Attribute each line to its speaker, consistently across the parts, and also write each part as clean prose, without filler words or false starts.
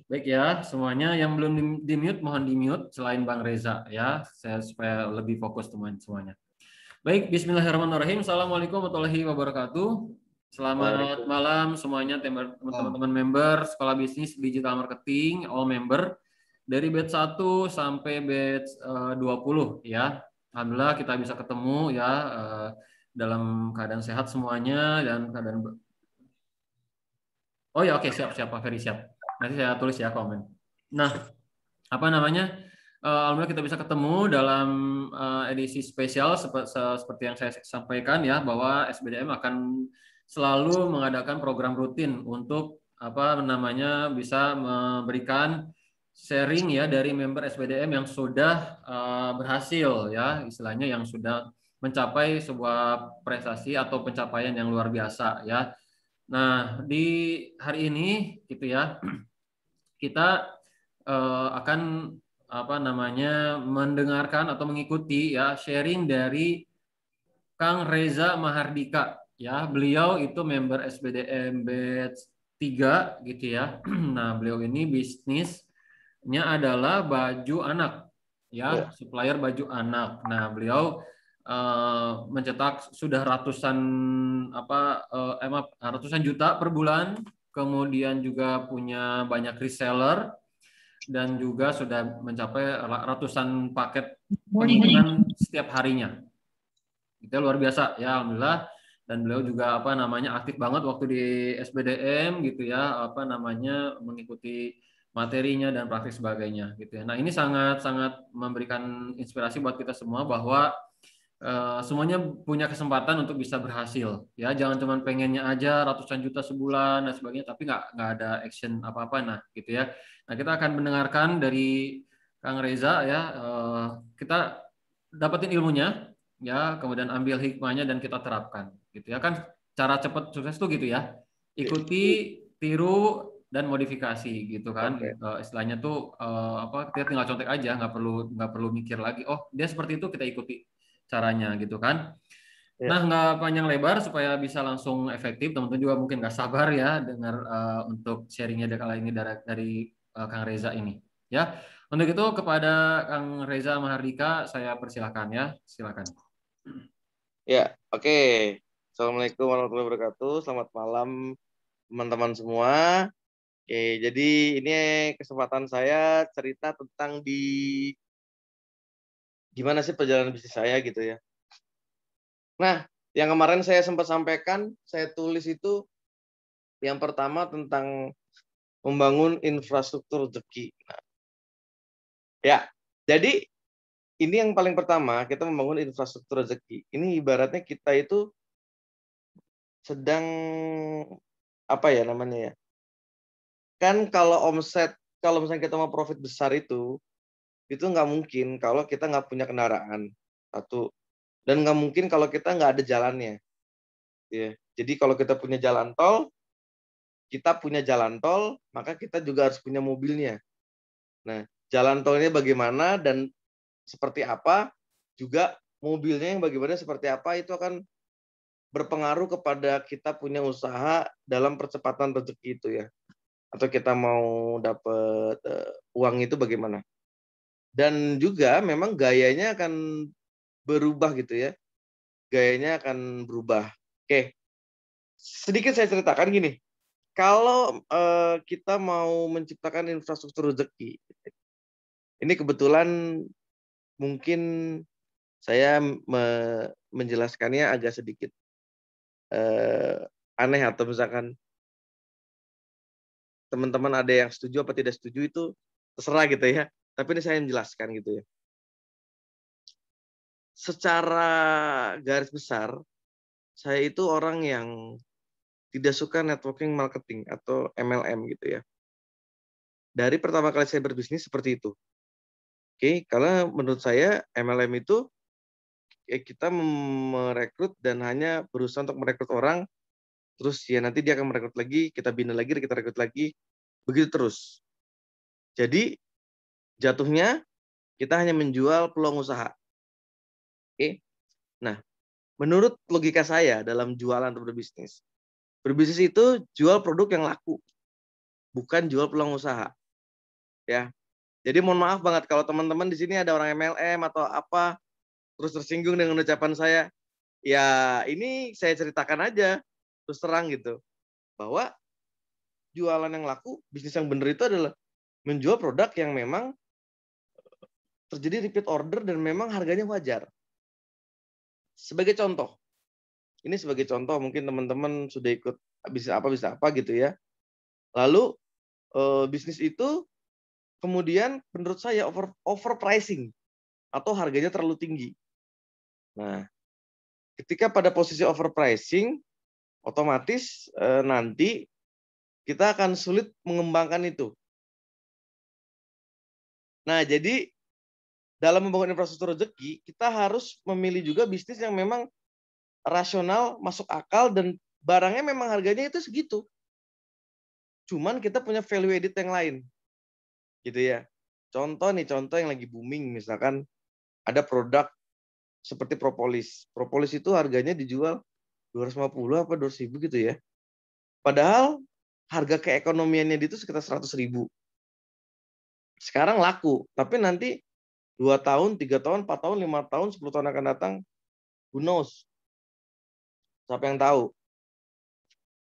Speaker 1: Baik ya, semuanya yang belum di-mute mohon di-mute selain Bang Reza ya, saya supaya lebih fokus teman semuanya. Baik, Bismillahirrahmanirrahim. Assalamualaikum warahmatullahi wabarakatuh. Selamat
Speaker 2: Waalaikumsalam.
Speaker 1: malam semuanya teman-teman member Sekolah Bisnis Digital Marketing, all member dari batch 1 sampai batch 20 ya. Alhamdulillah kita bisa ketemu ya dalam keadaan sehat semuanya dan keadaan. Oh ya, oke, siap siap Pak Ferry, siap. Nanti saya tulis ya komen. Nah, apa namanya? Alhamdulillah kita bisa ketemu dalam edisi spesial seperti yang saya sampaikan ya, bahwa SBDM akan selalu mengadakan program rutin untuk apa namanya bisa memberikan sharing ya dari member SBDM yang sudah berhasil ya, istilahnya yang sudah mencapai sebuah prestasi atau pencapaian yang luar biasa ya. Nah, di hari ini gitu ya, kita akan apa namanya mendengarkan atau mengikuti ya sharing dari Kang Reza Mahardika ya. Beliau itu member SBDM batch 3 gitu ya. Nah, beliau ini bisnisnya adalah baju anak ya,
Speaker 2: Ya.
Speaker 1: supplier baju anak. Nah, beliau mencetak sudah ratusan ratusan juta per bulan, kemudian juga punya banyak reseller dan juga sudah mencapai ratusan paket pengirim setiap harinya. Itu luar biasa ya, alhamdulillah. Dan beliau juga apa namanya aktif banget waktu di SBDM gitu ya, apa namanya mengikuti materinya dan praktik sebagainya gitu ya. Nah, ini sangat sangat memberikan inspirasi buat kita semua bahwa semuanya punya kesempatan untuk bisa berhasil ya, jangan cuma pengennya aja ratusan juta sebulan dan sebagainya tapi nggak ada action apa-apa. Nah gitu ya, nah kita akan mendengarkan dari Kang Reza ya, kita dapetin ilmunya ya, kemudian ambil hikmahnya dan kita terapkan gitu ya. Kan cara cepat sukses tuh gitu ya, ikuti, tiru, dan modifikasi gitu kan.
Speaker 2: Oke.
Speaker 1: Istilahnya tuh apa, kita tinggal contek aja, nggak perlu mikir lagi oh dia seperti itu, kita ikuti caranya gitu kan.
Speaker 2: Ya.
Speaker 1: Nah, nggak panjang lebar supaya bisa langsung efektif, teman-teman juga mungkin nggak sabar ya dengar untuk sharingnya kali ini dari Kang Reza ini. Ya, untuk itu kepada Kang Reza Mahardika saya persilahkan ya, silakan.
Speaker 2: Ya. Oke. Assalamualaikum warahmatullahi wabarakatuh. Selamat malam teman-teman semua. Oke, jadi ini kesempatan saya cerita tentang gimana sih perjalanan bisnis saya gitu ya. Nah, yang kemarin saya sempat sampaikan, saya tulis itu yang pertama tentang membangun infrastruktur rezeki. Nah, ya, jadi ini yang paling pertama, kita membangun infrastruktur rezeki. Ini ibaratnya kita itu sedang apa ya namanya ya? Kan kalau misalnya kita mau profit besar itu nggak mungkin kalau kita nggak punya kendaraan satu, dan nggak mungkin kalau kita nggak ada jalannya. Ya. Jadi kalau kita punya jalan tol, maka kita juga harus punya mobilnya. Nah, jalan tolnya bagaimana dan seperti apa, juga mobilnya yang bagaimana seperti apa itu akan berpengaruh kepada kita punya usaha dalam percepatan rezeki itu ya. Atau kita mau dapat uang itu bagaimana. Dan juga memang gayanya akan berubah gitu ya. Gayanya akan berubah. Oke, sedikit saya ceritakan gini. Kalau kita mau menciptakan infrastruktur rezeki, ini kebetulan mungkin saya menjelaskannya agak sedikit aneh, atau misalkan teman-teman ada yang setuju apa tidak setuju itu terserah gitu ya. Tapi ini saya menjelaskan gitu ya. Secara garis besar, saya itu orang yang tidak suka networking marketing atau MLM gitu ya. Dari pertama kali saya berbisnis seperti itu. Oke, karena menurut saya MLM itu ya kita merekrut dan hanya berusaha untuk merekrut orang, terus ya nanti dia akan merekrut lagi, kita bina lagi, kita rekrut lagi, begitu terus. Jadi jatuhnya kita hanya menjual peluang usaha. Oke. Nah, menurut logika saya dalam jualan atau berbisnis itu jual produk yang laku, bukan jual peluang usaha. ya. Jadi mohon maaf banget kalau teman-teman di sini ada orang MLM atau apa terus tersinggung dengan ucapan saya. Ya ini saya ceritakan aja terus terang gitu bahwa jualan yang laku, bisnis yang benar itu adalah menjual produk yang memang terjadi repeat order dan memang harganya wajar. Sebagai contoh, ini sebagai contoh mungkin teman-teman sudah ikut bisa apa gitu ya. Lalu bisnis itu kemudian menurut saya overpricing atau harganya terlalu tinggi. Nah, ketika pada posisi overpricing, otomatis nanti kita akan sulit mengembangkan itu. Nah, jadi dalam membangun infrastruktur rezeki, kita harus memilih juga bisnis yang memang rasional, masuk akal, dan barangnya memang harganya itu segitu. Cuman kita punya value edit yang lain. Gitu ya. Contoh yang lagi booming, misalkan ada produk seperti propolis. Propolis itu harganya dijual 250 apa 200.000 gitu ya. Padahal harga keekonomiannya itu sekitar 100.000. Sekarang laku, tapi nanti 2 tahun, 3 tahun, 4 tahun, 5 tahun, 10 tahun akan datang, who knows? Siapa yang tahu?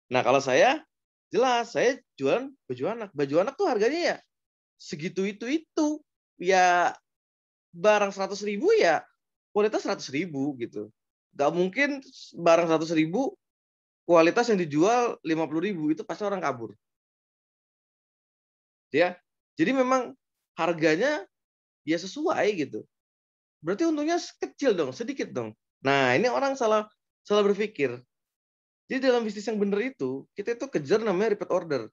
Speaker 2: Nah, kalau saya, jelas, saya jualan baju anak. Baju anak tuh harganya ya segitu itu. Ya, barang 100.000 ya, kualitas 100.000 gitu. Gak mungkin barang 100.000, kualitas yang dijual 50.000, itu pasti orang kabur. Ya, jadi memang harganya ya sesuai gitu. Berarti untungnya kecil dong, sedikit dong. Nah, ini orang salah berpikir. Jadi dalam bisnis yang benar itu, kita itu kejar namanya repeat order.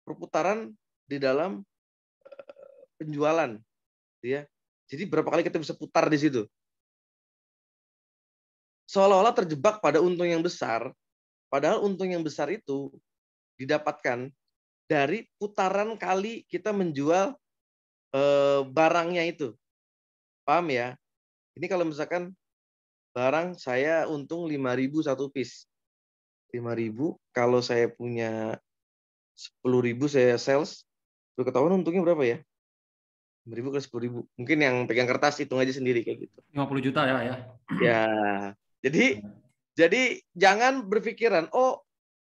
Speaker 2: Perputaran di dalam penjualan. Ya. Jadi berapa kali kita bisa putar di situ. Seolah-olah terjebak pada untung yang besar, padahal untung yang besar itu didapatkan dari putaran kali kita menjual barangnya itu. Paham ya? Ini kalau misalkan barang saya untung 5.000 satu piece. 5.000, kalau saya punya 10.000 saya sales, ketahuan untungnya berapa ya? 5.000 ke 10.000. Mungkin yang pegang kertas hitung aja sendiri kayak gitu.
Speaker 1: 50 juta ya.
Speaker 2: Ya, jadi jangan berpikiran, oh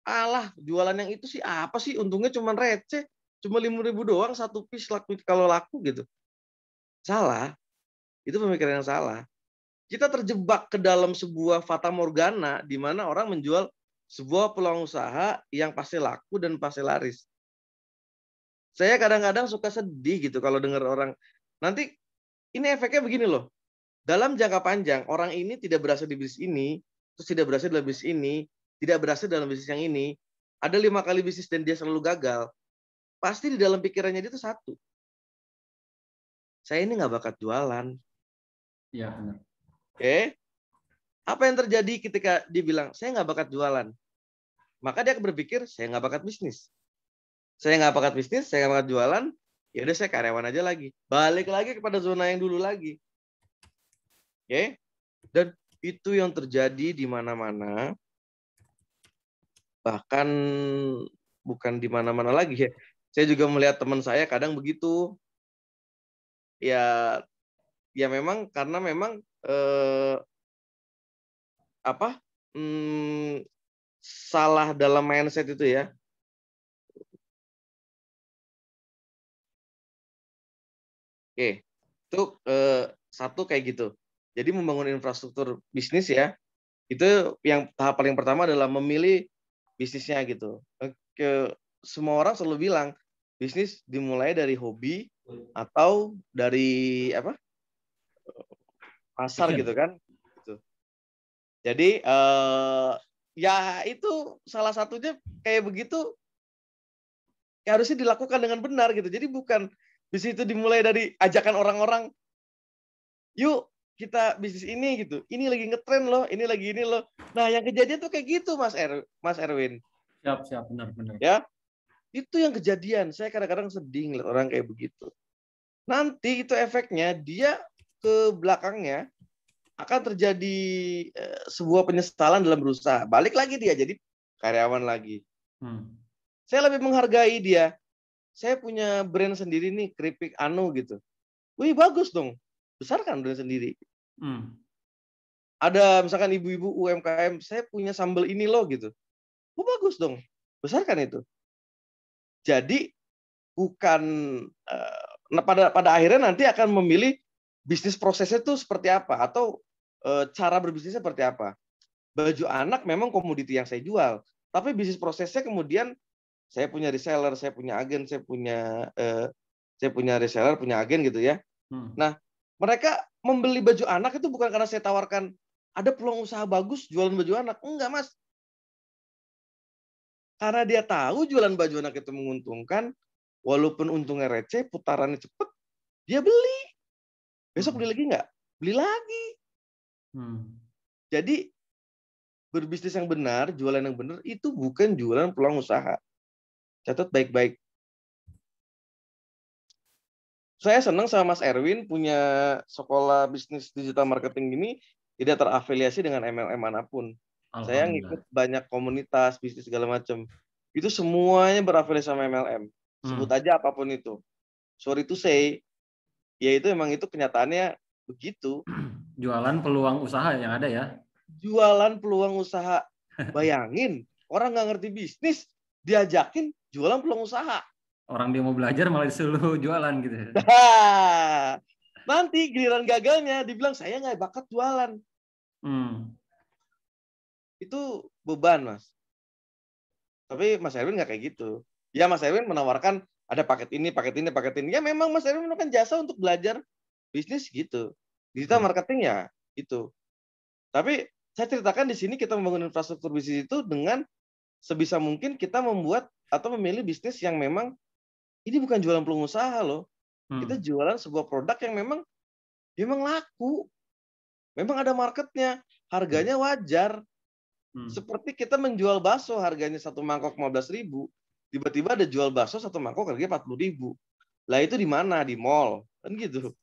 Speaker 2: alah jualan yang itu sih apa sih, untungnya cuma receh, cuma 5.000 doang satu piece laku kalau laku gitu. Salah, itu pemikiran yang salah. Kita terjebak ke dalam sebuah fata morgana di mana orang menjual sebuah peluang usaha yang pasti laku dan pasti laris. Saya kadang-kadang suka sedih gitu kalau dengar orang. Nanti ini efeknya begini loh. Dalam jangka panjang, orang ini tidak berhasil di bisnis ini, terus tidak berhasil dalam bisnis ini, tidak berhasil dalam bisnis yang ini, ada 5 kali bisnis dan dia selalu gagal. Pasti di dalam pikirannya dia itu satu. Saya ini nggak bakat jualan.
Speaker 1: Iya, benar.
Speaker 2: Oke. Apa yang terjadi ketika dia bilang, saya nggak bakat jualan? Maka dia akan berpikir, saya nggak bakat bisnis. Saya nggak bakat bisnis, saya nggak bakat jualan, ya udah saya karyawan aja lagi. Balik lagi kepada zona yang dulu lagi. Oke. Dan itu yang terjadi di mana-mana. Bahkan bukan di mana-mana lagi ya. Saya juga melihat teman saya kadang begitu. Ya memang karena memang salah dalam mindset itu ya. Oke, itu satu kayak gitu. Jadi membangun infrastruktur bisnis ya, itu yang tahap paling pertama adalah memilih bisnisnya gitu. Oke, semua orang selalu bilang bisnis dimulai dari hobi atau dari pasar gitu kan. Gitu. Jadi ya itu salah satunya kayak begitu harusnya dilakukan dengan benar gitu. Jadi bukan bisnis itu dimulai dari ajakan orang-orang, yuk kita bisnis ini gitu. Ini lagi ngetren loh, ini lagi ini loh. Nah, yang kejadian tuh kayak gitu, Mas Erwin.
Speaker 1: Siap, benar.
Speaker 2: Ya, itu yang kejadian. Saya kadang-kadang sedih ngeliat orang kayak begitu. Nanti itu efeknya dia ke belakangnya akan terjadi sebuah penyesalan dalam berusaha. Balik lagi dia jadi karyawan lagi. Saya lebih menghargai dia. saya punya brand sendiri nih, keripik Anu gitu. Wih, bagus dong. Besarkan brand sendiri. Ada misalkan ibu-ibu UMKM, saya punya sambal ini loh gitu. Oh, bagus dong. Besarkan itu. Jadi bukan pada akhirnya nanti akan memilih bisnis prosesnya itu seperti apa atau cara berbisnisnya seperti apa. Baju anak memang komoditi yang saya jual, tapi bisnis prosesnya kemudian saya punya reseller, saya punya agen, saya punya reseller, punya agen gitu ya. Nah, mereka membeli baju anak itu bukan karena saya tawarkan ada peluang usaha bagus jualan baju anak. Enggak, Mas. Karena dia tahu jualan baju anak itu menguntungkan, walaupun untungnya receh, putarannya cepet, dia beli. Besok beli lagi nggak? Beli lagi. Jadi berbisnis yang benar, jualan yang benar, itu bukan jualan peluang usaha. Catat baik-baik. Saya senang sama Mas Erwin punya sekolah bisnis digital marketing ini tidak terafiliasi dengan MLM manapun. Saya ngikut banyak komunitas bisnis segala macam. Itu semuanya berafiliasi sama MLM. Sebut aja apapun itu. Sorry to say, ya itu emang itu kenyataannya begitu.
Speaker 1: Jualan peluang usaha yang ada ya.
Speaker 2: Jualan peluang usaha. Bayangin, orang nggak ngerti bisnis, diajakin jualan peluang usaha.
Speaker 1: Orang dia mau belajar malah disuruh jualan gitu.
Speaker 2: Nanti giliran gagalnya dibilang saya nggak bakat jualan. Itu beban, Mas. Tapi Mas Erwin nggak kayak gitu. Ya Mas Erwin menawarkan ada paket ini, paket ini, paket ini. Ya memang Mas Erwin menawarkan jasa untuk belajar bisnis gitu. Digital marketing ya itu. Tapi saya ceritakan di sini kita membangun infrastruktur bisnis itu dengan sebisa mungkin kita membuat atau memilih bisnis yang memang ini bukan jualan peluang usaha loh. Kita jualan sebuah produk yang memang laku. Memang ada marketnya. Harganya wajar. Seperti kita menjual bakso harganya 1 mangkok 15.000. Tiba-tiba ada jual bakso 1 mangkok harganya 40.000. Lah itu di mana? Di mall. Kan gitu.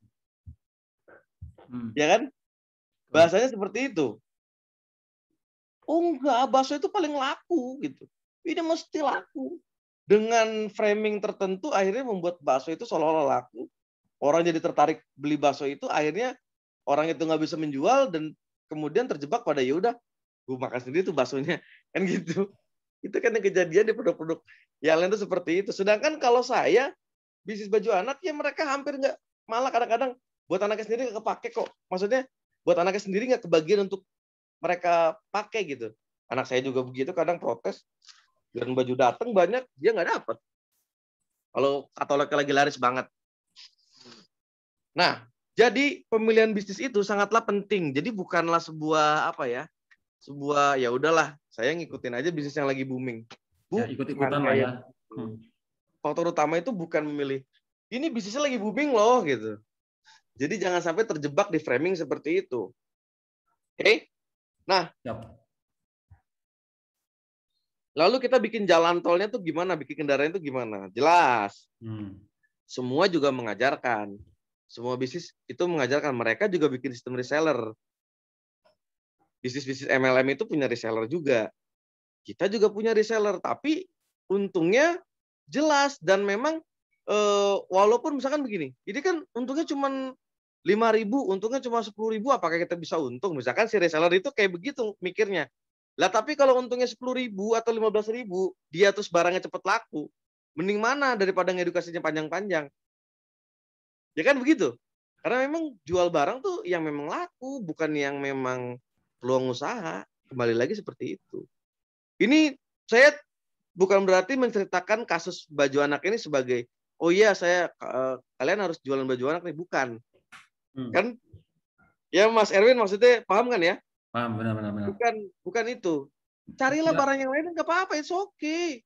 Speaker 2: Ya kan? Bahasanya seperti itu. Oh enggak, bakso itu paling laku gitu. Ini mesti laku. Dengan framing tertentu akhirnya membuat bakso itu seolah-olah laku. Orang jadi tertarik beli bakso itu, akhirnya orang itu nggak bisa menjual dan kemudian terjebak pada ya udah, gue makan sendiri tuh baksonya, kan gitu. Itu kan yang kejadian di produk-produk yang lain itu seperti itu. Sedangkan kalau saya bisnis baju anak ya mereka hampir nggak, malah kadang-kadang buat anaknya sendiri nggak kepake kok. Maksudnya buat anaknya sendiri nggak kebagian untuk mereka pakai gitu. Anak saya juga begitu, kadang protes. Dan baju datang banyak, dia nggak dapat. Kalau katalognya lagi laris banget. Nah, jadi pemilihan bisnis itu sangatlah penting. Jadi bukanlah sebuah sebuah ya udahlah, saya ngikutin aja bisnis yang lagi booming.
Speaker 1: Ya, ikut-ikutan lah ya.
Speaker 2: Faktor utama itu bukan memilih ini bisnisnya lagi booming loh gitu. Jadi jangan sampai terjebak di framing seperti itu. Oke? Nah, lalu kita bikin jalan tolnya tuh gimana? Bikin kendaraan itu gimana? Jelas. Semua juga mengajarkan. Semua bisnis itu mengajarkan. Mereka juga bikin sistem reseller. Bisnis-bisnis MLM itu punya reseller juga. Kita juga punya reseller. Tapi untungnya jelas. Dan memang walaupun misalkan begini. Ini kan untungnya cuma 5.000. Untungnya cuma 10.000. Apakah kita bisa untung? Misalkan si reseller itu kayak begitu mikirnya. Lah tapi kalau untungnya 10.000 atau 15.000, dia terus barangnya cepat laku, mending mana daripada ngedukasinya panjang-panjang. Ya kan begitu? Karena memang jual barang tuh yang memang laku, bukan yang memang peluang usaha. Kembali lagi seperti itu. Ini saya bukan berarti menceritakan kasus baju anak ini sebagai, oh iya kalian harus jualan baju anak nih, bukan. Kan ya Mas Erwin maksudnya paham kan ya?
Speaker 1: Paham, benar.
Speaker 2: Bukan itu. Carilah barang yang lain, nggak apa-apa, it's okay.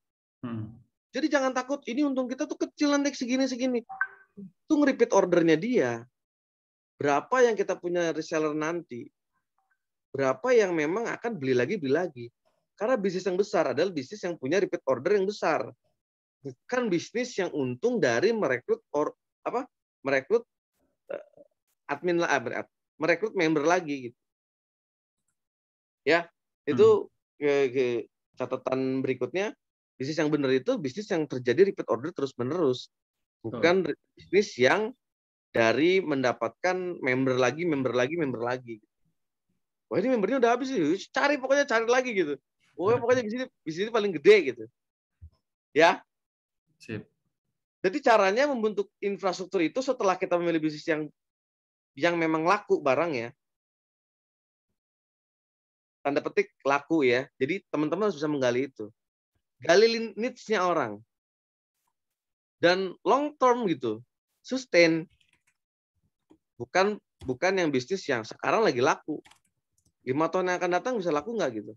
Speaker 2: Jadi jangan takut, ini untung kita tuh kecil nanti segini. Itu nge-repeat ordernya dia. Berapa yang kita punya reseller nanti? Berapa yang memang akan beli lagi? Karena bisnis yang besar adalah bisnis yang punya repeat order yang besar. Bukan bisnis yang untung dari merekrut admin lah, merekrut member lagi gitu. Ya, itu catatan berikutnya. Bisnis yang benar itu bisnis yang terjadi repeat order terus-menerus. Bukan bisnis yang dari mendapatkan member lagi. Wah ini membernya udah habis sih, cari lagi gitu. Pokoknya bisnis ini paling gede gitu. Ya.
Speaker 1: Sip.
Speaker 2: Jadi caranya membentuk infrastruktur itu setelah kita memilih bisnis yang memang laku barangnya. Tanda petik laku ya. Jadi teman-teman harus bisa menggali itu. Gali needs-nya orang. Dan long term gitu. Sustain. Bukan yang bisnis yang sekarang lagi laku. 5 tahun yang akan datang bisa laku nggak gitu.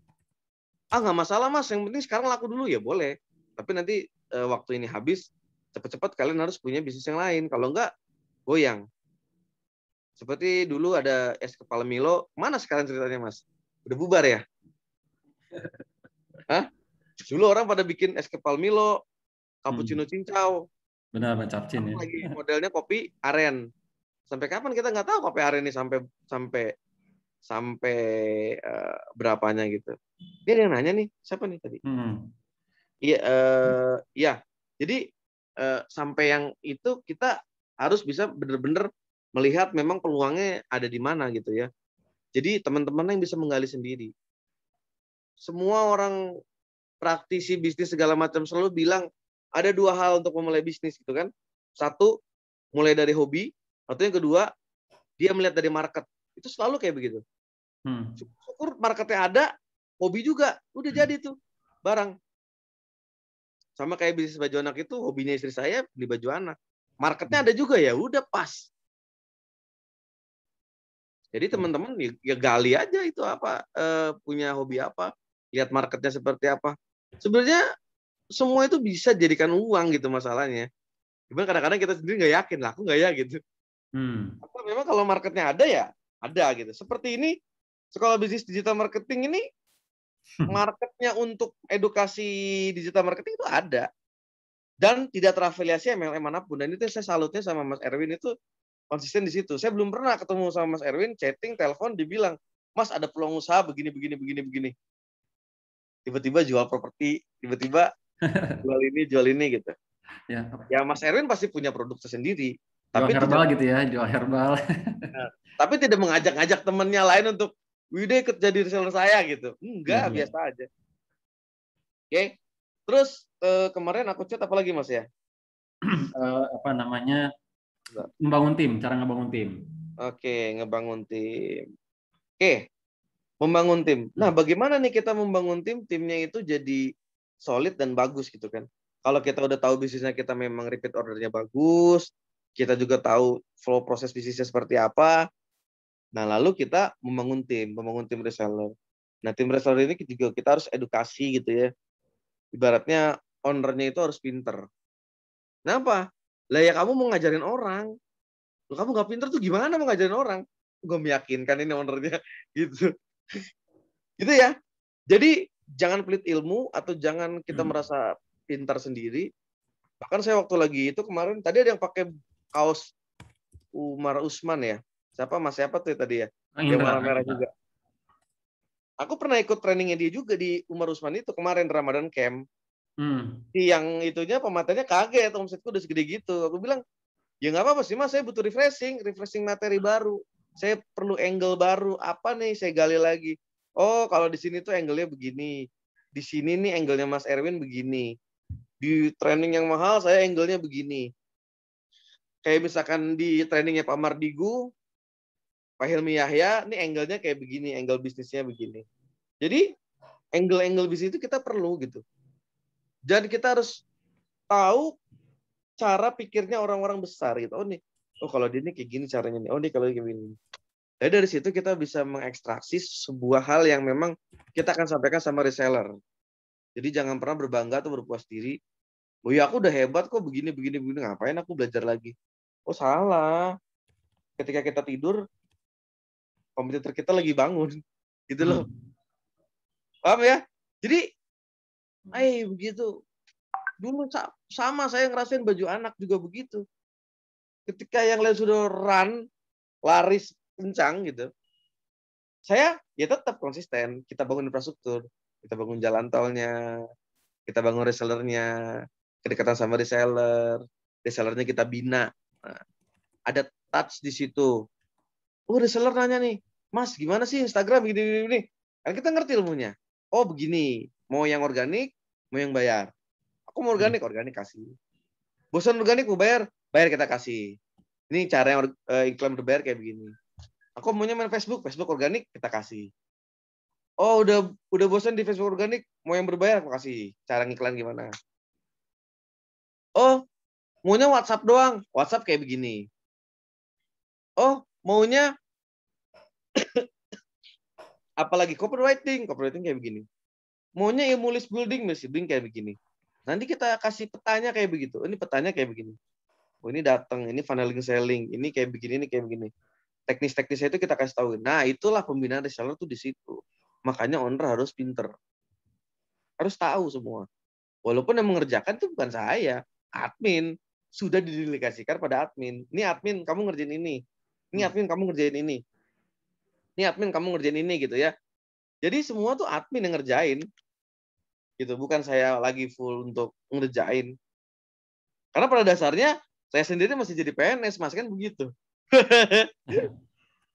Speaker 2: Nggak masalah mas, yang penting sekarang laku dulu ya boleh. Tapi nanti waktu ini habis, cepat-cepat kalian harus punya bisnis yang lain. Kalau nggak, goyang. Seperti dulu ada es kepala Milo, mana sekarang ceritanya mas? Udah bubar ya? Hah? Dulu orang pada bikin es kepal Milo, cappuccino cincau.
Speaker 1: Benar, capcin ya.
Speaker 2: Lagi modelnya kopi aren. Sampai kapan kita nggak tahu kopi aren ini sampai berapanya gitu. Ini ada yang nanya nih, siapa nih tadi? Iya, ya. Jadi sampai yang itu kita harus bisa benar-benar melihat memang peluangnya ada di mana gitu ya. Jadi teman-teman yang bisa menggali sendiri. Semua orang praktisi bisnis segala macam selalu bilang ada 2 hal untuk memulai bisnis gitu kan. 1, mulai dari hobi, atau yang kedua, dia melihat dari market. Itu selalu kayak begitu. Syukur marketnya ada, hobi juga, udah jadi tuh barang. Sama kayak bisnis baju anak itu, hobinya istri saya beli baju anak. Marketnya ada juga ya, udah pas. Jadi teman-teman ya gali aja itu apa, punya hobi apa, lihat marketnya seperti apa. Sebenarnya semua itu bisa jadikan uang gitu masalahnya. Cuman kadang-kadang kita sendiri nggak yakin, lah aku nggak ya gitu. Apa memang kalau marketnya ada ya ada gitu. Seperti ini sekolah bisnis digital marketing ini marketnya untuk edukasi digital marketing itu ada dan tidak terafiliasi MLM manapun. Dan itu saya salutnya sama Mas Erwin itu konsisten di situ. Saya belum pernah ketemu sama Mas Erwin, chatting, telepon, dibilang, Mas ada peluang usaha begini. Tiba-tiba jual properti, tiba-tiba jual ini gitu. Ya Mas Erwin pasti punya produk tersendiri.
Speaker 1: Jual herbal gitu ya, jual herbal.
Speaker 2: Nah, tapi tidak mengajak-ngajak temannya lain untuk, Wida ikut jadi reseller saya gitu. Enggak, biasa aja. Oke. Terus kemarin aku chat apa lagi Mas ya?
Speaker 1: Membangun tim, cara ngebangun tim.
Speaker 2: Oke, ngebangun tim. Oke, membangun tim. Nah, bagaimana nih kita membangun tim? Timnya itu jadi solid dan bagus gitu kan. Kalau kita udah tahu bisnisnya kita memang repeat ordernya bagus, kita juga tahu flow proses bisnisnya seperti apa. Nah, lalu kita membangun tim reseller. Nah, tim reseller ini juga kita harus edukasi gitu ya. Ibaratnya ownernya itu harus pinter. Kenapa? Lah ya kamu mau ngajarin orang. Loh, kamu nggak pinter tuh gimana mau ngajarin orang? Gue meyakinkan ini ownernya gitu. Gitu ya. Jadi jangan pelit ilmu atau jangan kita merasa pintar sendiri. Bahkan saya waktu lagi itu kemarin tadi ada yang pakai kaos Umar Usman ya. Siapa tuh tadi ya? Yang warna merah juga. Aku pernah ikut trainingnya dia juga di Umar Usman itu kemarin Ramadan Camp. Yang itunya pematanya kaget, omsetku udah segede gitu. Aku bilang, ya nggak apa-apa sih mas, saya butuh refreshing materi baru. Saya perlu angle baru. Apa nih? Saya gali lagi. Oh, kalau di sini tuh angle-nya begini. Di sini nih angle-nya Mas Erwin begini. Di training yang mahal saya angle-nya begini. Kayak misalkan di trainingnya Pak Mardigu, Pak Hilmi Yahya, ini angle-nya kayak begini, angle bisnisnya begini. Jadi angle-angle bisnis itu kita perlu gitu. Dan kita harus tahu cara pikirnya orang-orang besar gitu. Oh kalau dia ini kayak gini caranya nih. Oh ini kalau kayak gini. Jadi dari situ kita bisa mengekstraksi sebuah hal yang memang kita akan sampaikan sama reseller. Jadi jangan pernah berbangga atau berpuas diri. Oh ya aku udah hebat kok begini. Ngapain aku belajar lagi? Oh salah. Ketika kita tidur, kompetitor kita lagi bangun. Gitu loh. Paham ya? Jadi, begitu. Dulu sama saya ngerasain baju anak juga begitu. Ketika yang lain sudah laris kencang gitu. Saya ya tetap konsisten. Kita bangun infrastruktur. Kita bangun jalan tolnya. kita bangun resellernya, kedekatan sama resellernya kita bina. Nah, ada touch di situ. Oh, reseller nanya nih, Mas, gimana sih Instagram gini. Kan kita ngerti ilmunya. Oh, begini. Mau yang organik, mau yang bayar. Aku mau organik kasih. Bosan organik mau bayar kita kasih. Ini cara yang iklan berbayar kayak begini. Aku maunya main Facebook organik kita kasih. Oh, udah bosan di Facebook organik, mau yang berbayar aku kasih. Cara ngiklan gimana? Oh, maunya WhatsApp doang. WhatsApp kayak begini. Oh, maunya apalagi copywriting kayak begini. Maunya ilmu list building kayak begini. Nanti kita kasih petanya kayak begitu. Ini petanya kayak begini. Oh, ini datang, ini funneling selling, ini kayak begini, ini kayak begini. Teknis-teknisnya itu kita kasih tahu. Nah, itulah pembinaan reseller tuh di situ. Makanya owner harus pinter. Harus tahu semua. Walaupun yang mengerjakan itu bukan saya, admin. Sudah didelegasikan pada admin. Ini admin, kamu ngerjain ini. Ini admin, kamu ngerjain ini. Ini admin, kamu ngerjain ini gitu ya. Jadi semua tuh admin yang ngerjain. Gitu, bukan saya lagi full untuk ngerjain. Karena pada dasarnya saya sendiri masih jadi PNS, Mas, kan begitu.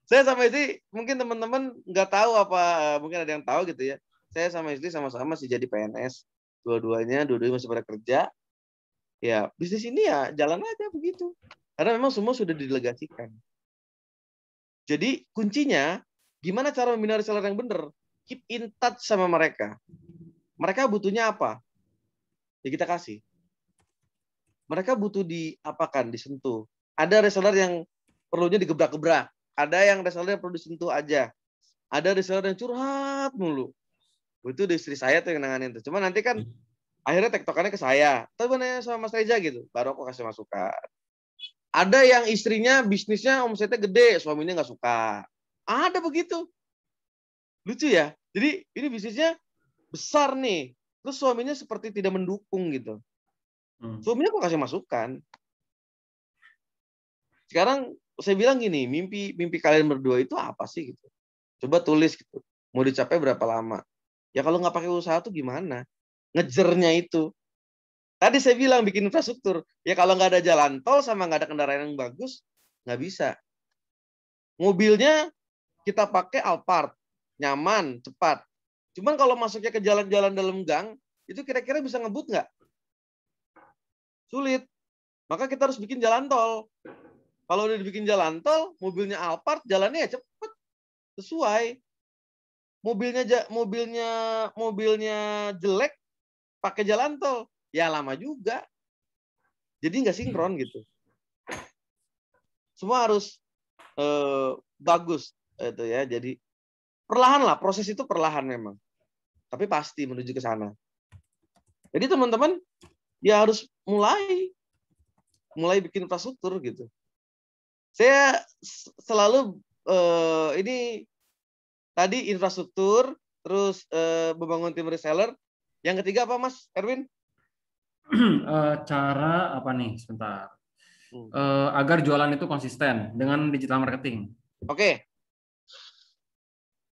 Speaker 2: Saya sama istri, mungkin teman-teman nggak tahu apa, mungkin ada yang tahu gitu ya. Saya sama istri sama-sama masih jadi PNS. Dua-duanya masih pada kerja. Ya, bisnis ini ya jalan aja begitu. Karena memang semua sudah didelegasikan. Jadi kuncinya, gimana cara membina reseller yang benar? Keep in touch sama mereka. Mereka butuhnya apa? Ya kita kasih. Mereka butuh diapakan, disentuh. Ada reseller yang perlunya digebrak-gebrak. Ada yang reseller yang perlu disentuh aja. Ada reseller yang curhat mulu. Itu istri saya tuh yang nanganin tuh. Cuma nanti kan akhirnya tektokannya ke saya. Tapi nanya sama Mas Reza gitu. Baru aku kasih masukan. Ada yang istrinya bisnisnya omsetnya gede, suaminya nggak suka. Ada begitu. Lucu ya. Jadi ini bisnisnya besar nih. Terus suaminya seperti tidak mendukung gitu. Suaminya kok kasih masukan. Sekarang saya bilang gini, mimpi kalian berdua itu apa sih gitu? Coba tulis gitu. Mau dicapai berapa lama? Ya kalau nggak pakai usaha tuh gimana? Ngejernya itu. Tadi saya bilang bikin infrastruktur. Ya kalau nggak ada jalan tol sama nggak ada kendaraan yang bagus, nggak bisa. Mobilnya kita pakai Alphard. Nyaman, cepat. Cuman kalau masuknya ke jalan-jalan dalam gang, itu kira-kira bisa ngebut nggak? Sulit. Maka kita harus bikin jalan tol. Kalau udah dibikin jalan tol, mobilnya Alphard, jalannya ya cepet, sesuai. Mobilnya jelek, pakai jalan tol, ya lama juga. Jadi nggak sinkron gitu. Semua harus bagus itu ya. Jadi perlahan lah, proses itu perlahan memang. Tapi pasti menuju ke sana. Jadi teman-teman ya harus mulai bikin infrastruktur gitu. Saya selalu ini tadi infrastruktur, terus membangun tim reseller. Yang ketiga apa, Mas Erwin?
Speaker 1: Cara apa nih? Sebentar. Agar jualan itu konsisten dengan digital marketing.
Speaker 2: Oke.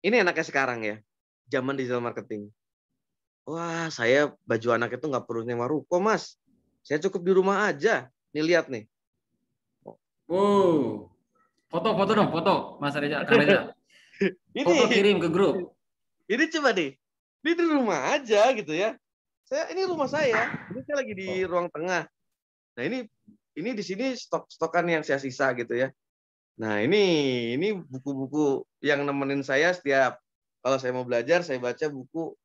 Speaker 2: Ini enaknya sekarang ya. Zaman digital marketing. Wah, saya baju anak itu nggak perlu nyewa ruko, Mas. Saya cukup di rumah aja. Nih, lihat nih.
Speaker 1: Wow. Foto dong, foto. Mas Reza, Kang Reza. Foto kirim ke grup.
Speaker 2: Ini coba nih. Ini di rumah aja gitu ya. Ini rumah saya. Ini saya lagi di ruang tengah. Nah, ini di sini stokan yang saya sisa gitu ya. Nah, ini buku-buku yang nemenin saya setiap kalau saya mau belajar, saya baca buku.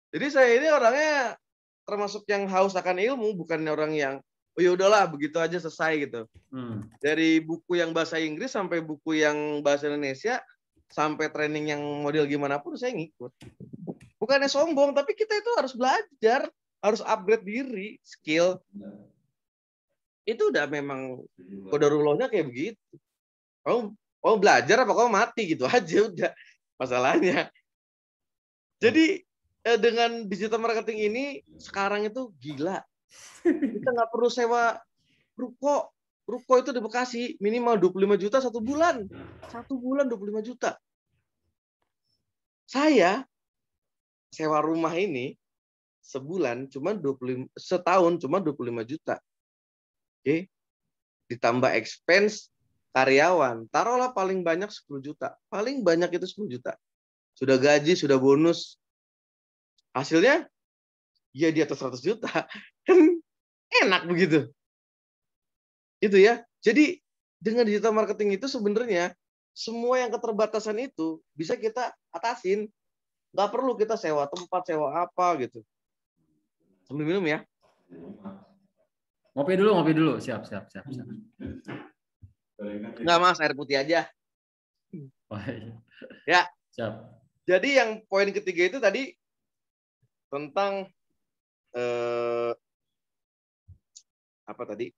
Speaker 2: Jadi saya ini orangnya termasuk yang haus akan ilmu, bukan orang yang oh ya udahlah begitu aja selesai gitu. Dari buku yang bahasa Inggris sampai buku yang bahasa Indonesia sampai training yang model gimana pun saya ngikut. Bukannya sombong, tapi kita itu harus belajar, harus upgrade diri, skill. Itu udah memang qadarullahnya kayak begitu. Kamu belajar apa kamu mati gitu aja udah masalahnya. Jadi dengan digital marketing ini sekarang itu gila. Kita nggak perlu sewa ruko. Ruko itu di Bekasi minimal 25 juta satu bulan. 25 juta. Saya sewa rumah ini sebulan cuma 25, setahun cuma 25 juta. Oke. Ditambah expense karyawan, taruhlah paling banyak 10 juta. Paling banyak itu 10 juta. Sudah gaji, sudah bonus. Hasilnya ya di atas 100 juta. Kan enak begitu. Itu ya. Jadi dengan digital marketing itu sebenarnya semua yang keterbatasan itu bisa kita atasin. Nggak perlu kita sewa tempat, sewa apa gitu. Sambil minum ya.
Speaker 1: Ngopi dulu. Siap.
Speaker 2: Nggak mas, air putih aja.
Speaker 1: Oh, iya.
Speaker 2: Ya.
Speaker 1: Siap.
Speaker 2: Jadi yang poin ketiga itu tadi tentang apa tadi?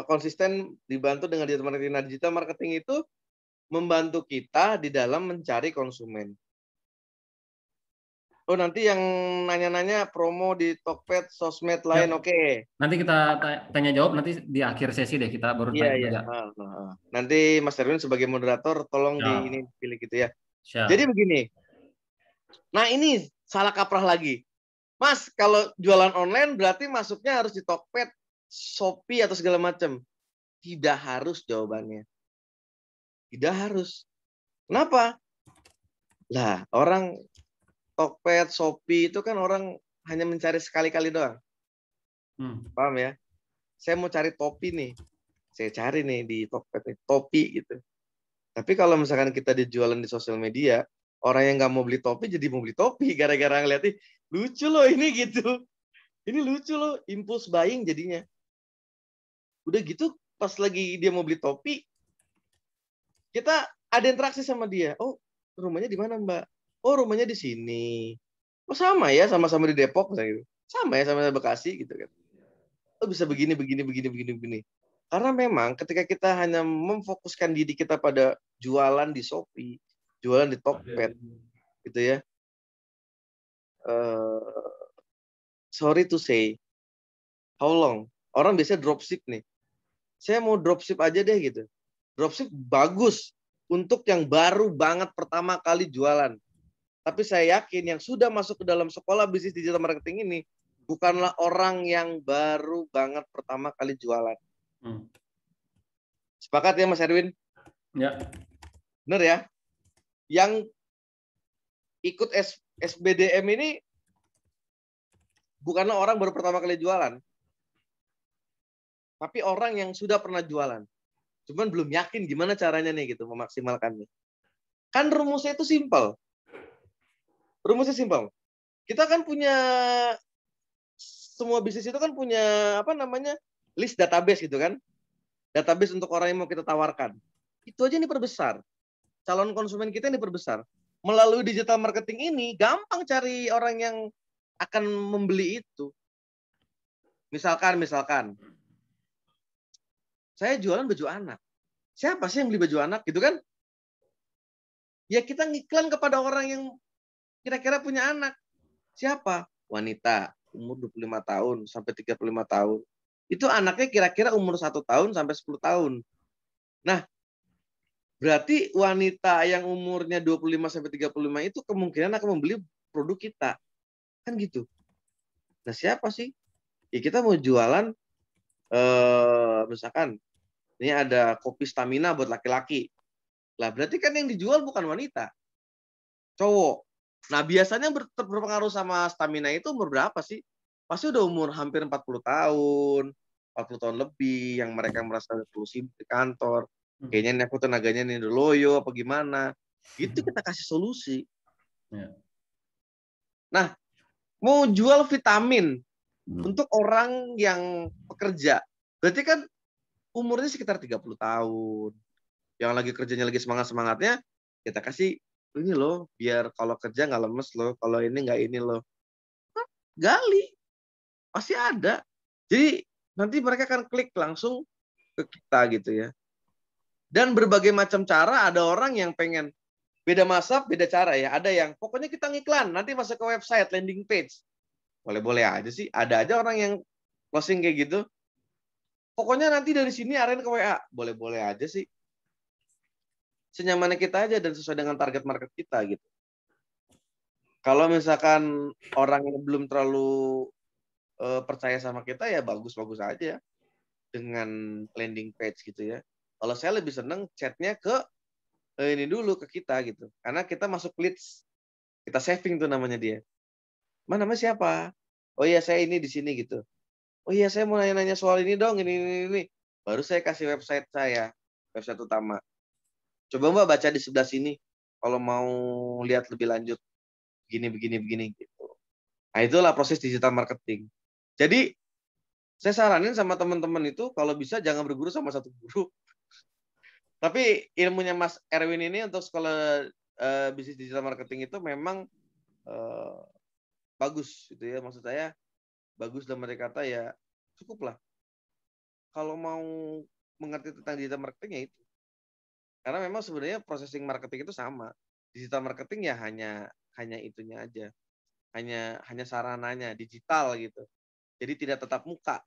Speaker 2: Konsisten dibantu dengan digital marketing. Nah, digital marketing itu membantu kita di dalam mencari konsumen. Oh, nanti yang nanya-nanya promo di Tokped, sosmed lain, oke.
Speaker 1: Nanti kita tanya jawab nanti di akhir sesi deh, kita baru
Speaker 2: Iya, iya.
Speaker 1: tanya.
Speaker 2: Nanti Mas Erwin sebagai moderator tolong
Speaker 1: Siap.
Speaker 2: ini pilih gitu ya.
Speaker 1: Siap.
Speaker 2: Jadi begini. Nah, ini salah kaprah lagi. Mas, kalau jualan online berarti masuknya harus di Tokped, Shopee atau segala macam. Tidak harus jawabannya. Tidak harus. Kenapa? Lah, orang Tokped, Shopee itu kan orang hanya mencari sekali-kali doang. Paham ya? Saya mau cari topi nih. Saya cari nih di Tokped nih, topi gitu. Tapi kalau misalkan kita dijualan di sosial media, orang yang nggak mau beli topi jadi mau beli topi gara-gara ngeliat lucu loh ini gitu. Ini lucu loh, impulse buying jadinya. Udah gitu pas lagi dia mau beli topi, kita ada interaksi sama dia. Oh, rumahnya di mana, Mbak? Oh, rumahnya di sini. Oh, sama ya, sama-sama di Depok misalnya gitu. Sama ya, sama Bekasi gitu kan. Oh, bisa begini. Karena memang ketika kita hanya memfokuskan diri kita pada jualan di Shopee, jualan di Tokped, gitu ya. Sorry to say, how long? Orang biasanya dropship nih. Saya mau dropship aja deh gitu. Dropship bagus untuk yang baru banget pertama kali jualan. Tapi saya yakin yang sudah masuk ke dalam sekolah bisnis digital marketing ini bukanlah orang yang baru banget pertama kali jualan. Sepakat ya Mas Erwin?
Speaker 1: Ya.
Speaker 2: Benar ya? Yang ikut SBDM ini bukanlah orang baru pertama kali jualan. Tapi orang yang sudah pernah jualan. Cuman belum yakin gimana caranya nih gitu memaksimalkannya. Kan rumusnya itu simpel. Rumusnya simpel. Kita kan punya semua bisnis itu kan punya apa namanya? List database gitu kan. Database untuk orang yang mau kita tawarkan. Itu aja yang diperbesar. Calon konsumen kita yang diperbesar. Melalui digital marketing ini gampang cari orang yang akan membeli itu. Misalkan saya jualan baju anak. Siapa sih yang beli baju anak gitu kan? Ya kita ngiklan kepada orang yang kira-kira punya anak. Siapa? Wanita umur 25 tahun sampai 35 tahun. Itu anaknya kira-kira umur 1 tahun sampai 10 tahun. Nah, berarti wanita yang umurnya 25 sampai 35 itu kemungkinan akan membeli produk kita. Kan gitu. Nah, siapa sih? Ya kita mau jualan misalkan ini ada kopi stamina buat laki-laki. Lah berarti kan yang dijual bukan wanita. Cowok. Nah, biasanya berpengaruh sama stamina itu umur berapa sih? Pasti udah umur hampir 40 tahun, 40 tahun lebih, yang mereka merasa perlu sibuk di kantor. Kayaknya nih aku tenaganya nih udah loyo, apa gimana. Itu kita kasih solusi. Nah, mau jual vitamin untuk orang yang pekerja. Berarti kan umurnya sekitar 30 tahun. Yang lagi kerjanya lagi semangat-semangatnya, kita kasih ini loh, biar kalau kerja nggak lemes loh, kalau ini nggak ini loh. Gali. Pasti ada. Jadi nanti mereka akan klik langsung ke kita gitu ya. Dan berbagai macam cara, ada orang yang pengen beda masa, beda cara ya. Ada yang pokoknya kita ngiklan, nanti masuk ke website, landing page. Boleh-boleh aja sih. Ada aja orang yang closing kayak gitu. Pokoknya nanti dari sini arahin ke WA. Boleh-boleh aja sih. Senyamannya kita aja dan sesuai dengan target market kita gitu. Kalau misalkan orang yang belum terlalu percaya sama kita, ya bagus-bagus aja dengan landing page gitu ya. Kalau saya lebih seneng chatnya ke ini dulu ke kita gitu, karena kita masuk leads, kita saving tuh namanya dia. Namanya siapa? Oh iya saya ini di sini gitu. Oh iya saya mau nanya-nanya soal ini dong, ini. Baru saya kasih website saya, website utama. Coba Mbak baca di sebelah sini kalau mau lihat lebih lanjut begini gitu. Nah, itulah proses digital marketing. Jadi saya saranin sama teman-teman itu kalau bisa jangan berguru sama satu guru. Tapi ilmunya Mas Erwin ini untuk sekolah bisnis digital marketing itu memang bagus gitu ya. Maksud saya bagus dalam arti kata ya cukup lah. Kalau mau mengerti tentang digital marketing ya itu. Karena memang sebenarnya processing marketing itu sama. Digital marketing ya hanya itunya aja. Hanya sarananya digital gitu. Jadi tidak tatap muka.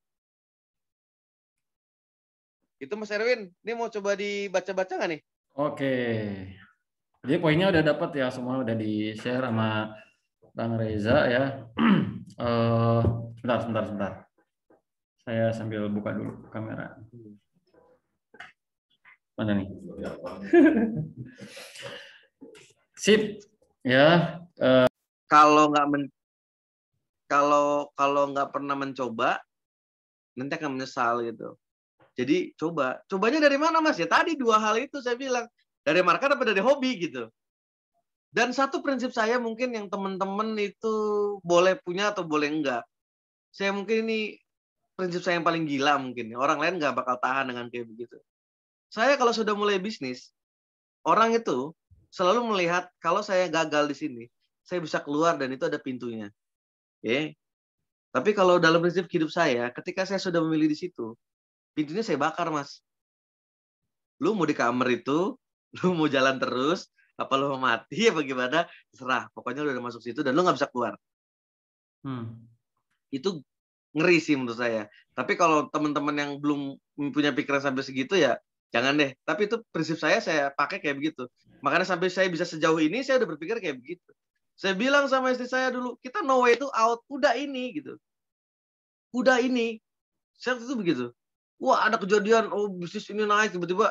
Speaker 2: Itu Mas Erwin, ini mau coba dibaca-baca nggak nih?
Speaker 1: Oke. Jadi poinnya udah dapat ya, semua udah di-share sama Bang Reza ya. Sebentar. Saya sambil buka dulu kamera. Mana nih? Sip. Ya.
Speaker 2: Kalau nggak pernah mencoba, nanti akan menyesal gitu. Jadi cobanya dari mana Mas? Ya tadi dua hal itu saya bilang, dari market apa dari hobi gitu. Dan satu prinsip saya mungkin yang teman-teman itu boleh punya atau boleh enggak. Saya mungkin ini prinsip saya yang paling gila mungkin. Orang lain nggak bakal tahan dengan kayak begitu. Saya kalau sudah mulai bisnis, orang itu selalu melihat kalau saya gagal di sini, saya bisa keluar dan itu ada pintunya. Oke. Tapi kalau dalam prinsip hidup saya, ketika saya sudah memilih di situ, pintunya saya bakar, Mas. Lu mau di kamar itu, lu mau jalan terus, apa lu mau mati, apa gimana, terserah. Pokoknya lu udah masuk situ dan lu nggak bisa keluar. Itu ngeri sih menurut saya. Tapi kalau teman-teman yang belum punya pikiran sampai segitu ya, jangan deh. Tapi itu prinsip saya pakai kayak begitu. Makanya sampai saya bisa sejauh ini, saya udah berpikir kayak begitu. Saya bilang sama istri saya dulu, kita no way to out, udah ini gitu. Udah ini. Saya itu begitu. Wah ada kejadian, oh bisnis ini naik tiba-tiba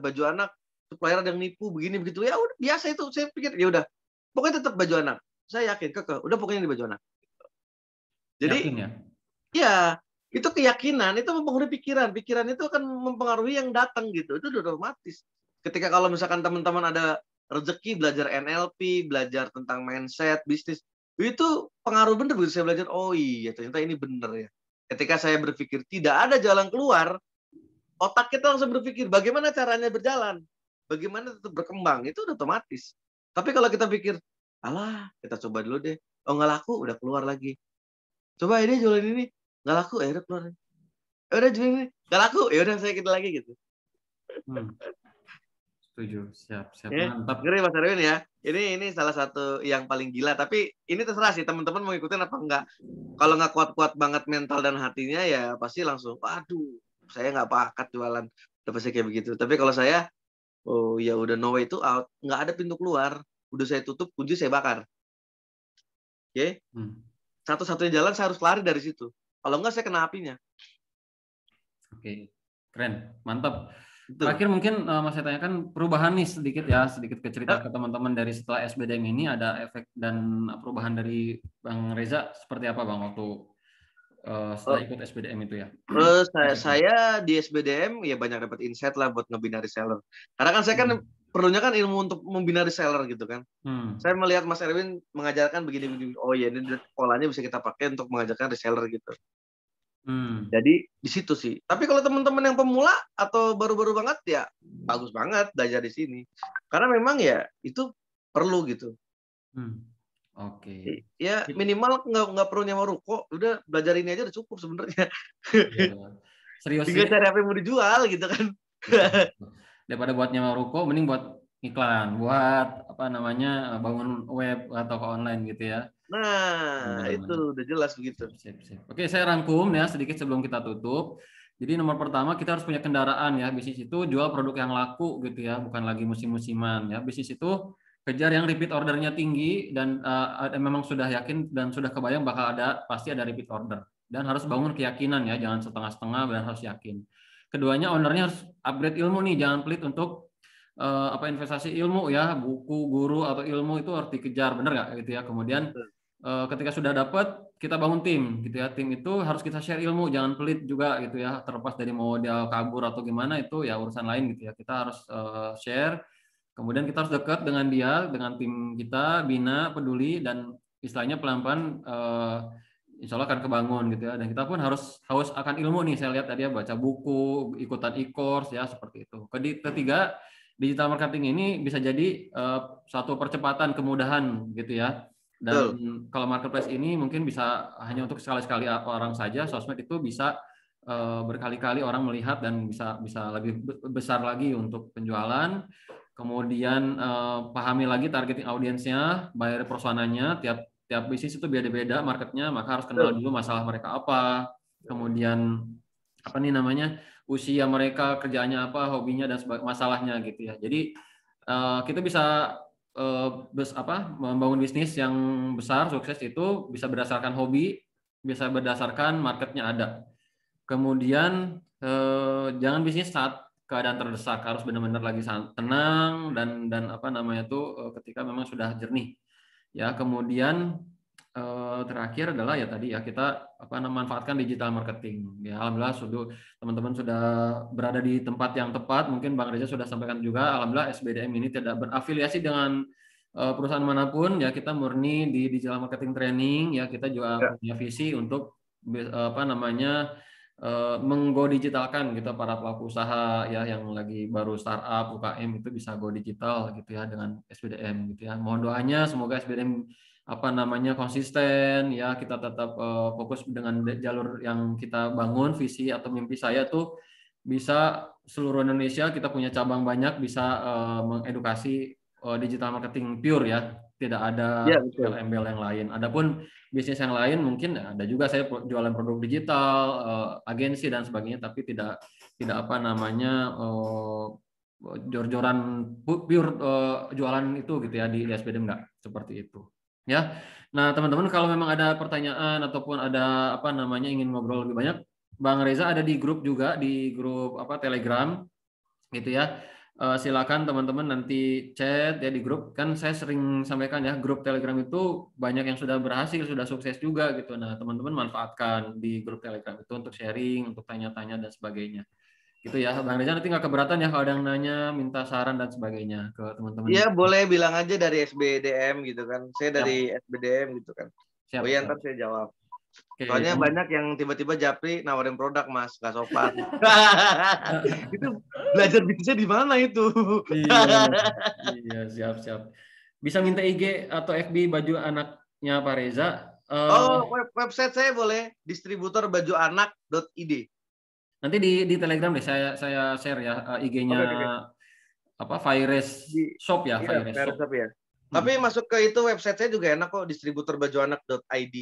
Speaker 2: baju anak supplier ada yang nipu begini begitu ya udah biasa itu saya pikir ya udah pokoknya tetap baju anak saya yakin kekeh udah pokoknya di baju anak jadi
Speaker 1: Yakin ya?
Speaker 2: ya itu keyakinan itu mempengaruhi pikiran itu akan mempengaruhi yang datang gitu itu udah otomatis ketika kalau misalkan teman-teman ada rezeki belajar NLP belajar tentang mindset bisnis itu pengaruh bener begitu saya belajar oh iya ternyata ini bener ya ketika saya berpikir tidak ada jalan keluar, otak kita langsung berpikir bagaimana caranya berjalan, bagaimana tetap berkembang, itu udah otomatis. Tapi kalau kita pikir, alah kita coba dulu deh, oh nggak laku, udah keluar lagi. Coba ini jualan ini, nggak laku, ya udah keluar. Ya udah jualan ini, nggak laku, ya udah saya kita lagi gitu.
Speaker 1: Setuju, siap,
Speaker 2: Ya,
Speaker 1: mantap.
Speaker 2: ngeri Mas Erwin ya. Ini salah satu yang paling gila. Tapi ini terserah sih teman-teman mau ikutin apa enggak. Kalau nggak kuat-kuat banget mental dan hatinya ya pasti langsung, aduh, saya nggak bakat jualan. Udah pasti kayak begitu. Tapi kalau saya, oh ya udah no way to out, nggak ada pintu keluar. Udah saya tutup, kunci saya bakar. Oke? Satu-satunya jalan saya harus lari dari situ. Kalau enggak saya kena apinya.
Speaker 1: Oke, keren, mantap.
Speaker 2: Betul.
Speaker 1: Terakhir mungkin Mas saya tanyakan perubahan nih sedikit ke cerita ke teman-teman dari setelah SBDM ini ada efek dan perubahan dari Bang Reza seperti apa Bang waktu setelah ikut SBDM itu ya?
Speaker 2: Saya di SBDM ya banyak dapat insight lah buat ngebina reseller. Karena kan saya kan perlunya kan ilmu untuk membina reseller gitu kan. Saya melihat Mas Erwin mengajarkan begini-begini. Oh ya ini polanya bisa kita pakai untuk mengajarkan reseller gitu. Jadi di situ sih. Tapi kalau teman-teman yang pemula atau baru-baru banget ya bagus banget belajar di sini. Karena memang ya itu perlu gitu.
Speaker 1: Oke.
Speaker 2: Ya minimal nggak perlu nyewa ruko, udah belajar ini aja udah cukup sebenarnya.
Speaker 1: Serius
Speaker 2: tinggal
Speaker 1: sih.
Speaker 2: cari apa yang mau dijual gitu kan.
Speaker 1: Daripada buat nyewa ruko, mending buat iklan, buat apa namanya bangun web atau ke online gitu ya.
Speaker 2: Nah, itu udah jelas begitu.
Speaker 1: Sip. Oke, saya rangkum ya sedikit sebelum kita tutup. Jadi nomor pertama kita harus punya kendaraan ya. Bisnis itu jual produk yang laku gitu ya, bukan lagi musim-musiman ya. Bisnis itu Kejar yang repeat ordernya tinggi dan memang sudah yakin dan sudah kebayang bakal pasti ada repeat order. Dan harus bangun keyakinan ya, jangan setengah-setengah dan harus yakin. Keduanya ownernya harus upgrade ilmu nih, jangan pelit untuk investasi ilmu ya, buku, guru atau ilmu itu harus dikejar, bener nggak gitu ya. Kemudian ketika sudah dapat, kita bangun tim gitu ya. Tim itu harus kita share ilmu, jangan pelit juga gitu ya. Terlepas dari mau dia kabur atau gimana itu ya urusan lain gitu ya. Kita harus share. Kemudian kita harus dekat dengan dia, dengan tim kita, bina, peduli, dan istilahnya pelan-pelan insya Allah akan kebangun gitu ya. Dan kita pun harus haus akan ilmu nih. Saya lihat tadi ya, baca buku, ikutan e-course ya, seperti itu. Ketiga, digital marketing ini bisa jadi satu percepatan kemudahan gitu ya. Dan kalau marketplace ini mungkin bisa hanya untuk sekali-sekali orang saja, sosmed itu bisa berkali-kali orang melihat dan bisa lebih besar lagi untuk penjualan. Kemudian pahami lagi targeting audiensnya, buyer personanya, tiap bisnis itu beda-beda marketnya, maka harus kenal dulu masalah mereka apa, kemudian apa nih namanya, usia mereka, kerjaannya apa, hobinya dan masalahnya gitu ya. Jadi kita bisa membangun bisnis yang besar, sukses itu bisa berdasarkan hobi, bisa berdasarkan marketnya ada. Kemudian jangan bisnis saat keadaan terdesak, harus benar-benar lagi tenang dan apa namanya tuh ketika memang sudah jernih. Ya, kemudian terakhir adalah ya tadi ya kita manfaatkan digital marketing. Ya, alhamdulillah teman-teman sudah berada di tempat yang tepat. Mungkin Bang Reza sudah sampaikan juga, alhamdulillah SBDM ini tidak berafiliasi dengan perusahaan manapun. Ya, kita murni di digital marketing training. Ya, kita juga punya visi untuk menggo digitalkan gitu para pelaku usaha ya yang lagi baru startup UKM itu bisa go digital gitu ya dengan SBDM gitu ya. Mohon doanya semoga SBDM konsisten ya, kita tetap fokus dengan jalur yang kita bangun, visi atau mimpi saya tuh bisa seluruh Indonesia kita punya cabang banyak, bisa mengedukasi digital marketing pure ya, tidak ada embel-embel yang lain. Adapun bisnis yang lain mungkin ada juga saya jualan produk digital, agensi dan sebagainya, tapi tidak jor-joran pure jualan itu gitu ya di SBDM, enggak seperti itu. Ya. Nah, teman-teman kalau memang ada pertanyaan ataupun ada ingin ngobrol lebih banyak, Bang Reza ada di grup juga, di grup Telegram gitu ya. Silakan teman-teman nanti chat ya di grup. Kan saya sering sampaikan ya, grup Telegram itu banyak yang sudah berhasil, sudah sukses juga gitu. Nah, teman-teman manfaatkan di grup Telegram itu untuk sharing, untuk tanya-tanya dan sebagainya. Gitu ya. Bang Reza nanti nggak keberatan ya kalau ada yang nanya, minta saran dan sebagainya ke teman-teman.
Speaker 2: Iya, boleh bilang aja dari SBDM gitu kan. Saya dari SBDM gitu kan.
Speaker 1: Siap,
Speaker 2: oh iya, ntar saya jawab.
Speaker 1: Oke.
Speaker 2: Soalnya banyak yang tiba-tiba japri nawarin produk, Mas, nggak sopan. Itu belajar bisnisnya di mana itu?
Speaker 1: Iya, siap. Bisa minta IG atau FB baju anaknya Pak Reza.
Speaker 2: Website saya boleh, distributorbajuanak.id.
Speaker 1: Nanti di Telegram deh saya share ya IG-nya Virus Shop ya,
Speaker 2: iya,
Speaker 1: Virus Shop.
Speaker 2: ya. Tapi masuk ke itu website saya juga enak kok, distributorbajuanak.id.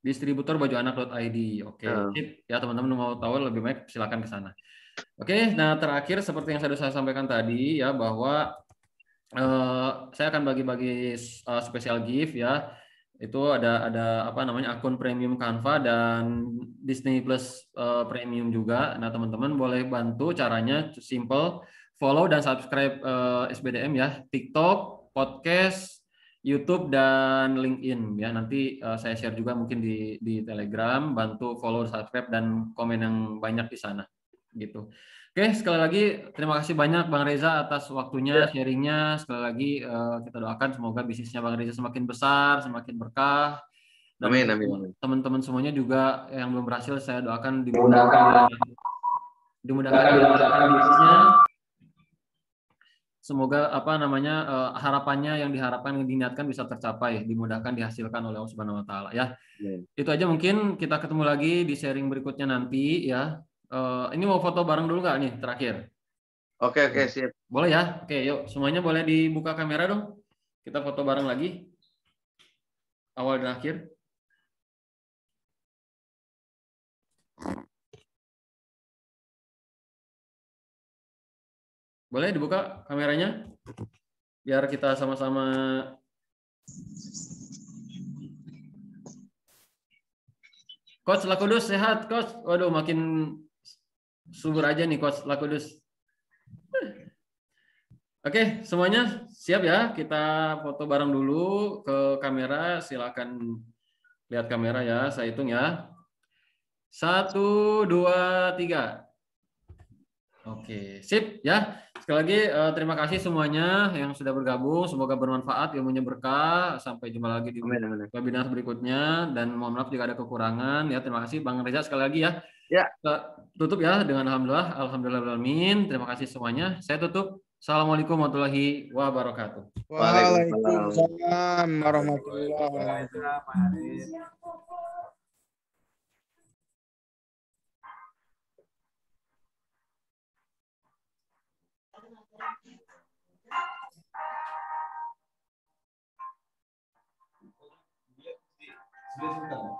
Speaker 1: Distributorbajuanak.id. Oke, sip. Ya teman-teman mau tahu lebih baik silakan ke sana. Oke, nah terakhir seperti yang saya sampaikan tadi ya, bahwa saya akan bagi-bagi special gift ya. Itu ada akun premium Canva dan Disney Plus premium juga. Nah, teman-teman boleh bantu, caranya simple, follow dan subscribe SBDM ya, TikTok, podcast, YouTube dan LinkedIn ya. Nanti saya share juga mungkin di Telegram, bantu follow, subscribe dan komen yang banyak di sana gitu. Oke, sekali lagi terima kasih banyak Bang Reza atas waktunya, sharingnya. Sekali lagi kita doakan semoga bisnisnya Bang Reza semakin besar, semakin berkah. Dan
Speaker 2: amin.
Speaker 1: Teman-teman semuanya juga yang belum berhasil saya doakan dimudahkan bisnisnya. Semoga harapannya yang diharapkan, yang diniatkan bisa tercapai, dimudahkan, dihasilkan oleh Allah Subhanahu wa taala ya. Itu aja, mungkin kita ketemu lagi di sharing berikutnya nanti ya. Ini mau foto bareng dulu nggak nih terakhir?
Speaker 2: Oke, siap.
Speaker 1: Boleh ya? Oke, yuk semuanya boleh dibuka kamera dong. Kita foto bareng lagi. Awal dan akhir. Boleh dibuka kameranya? biar kita sama-sama. Coach Lakudus sehat, Coach. Waduh, makin subur aja nih Coach Lakudus. Oke, semuanya siap ya? Kita foto bareng dulu ke kamera. Silakan lihat kamera ya. Saya hitung ya. 1, 2, 3. Oke, sip ya. Sekali lagi terima kasih semuanya yang sudah bergabung. Semoga bermanfaat, ilmunya berkah. Sampai jumpa lagi di
Speaker 2: Amin.
Speaker 1: webinar berikutnya. Dan mohon maaf jika ada kekurangan. Ya, terima kasih Bang Reza sekali lagi ya.
Speaker 2: Ya.
Speaker 1: Kita tutup ya dengan alhamdulillah, alhamdulillahirrahmanirrahim. Terima kasih semuanya. Saya tutup. Assalamualaikum warahmatullahi wabarakatuh.
Speaker 3: Waalaikumsalam warahmatullahi wabarakatuh.
Speaker 1: Sudah.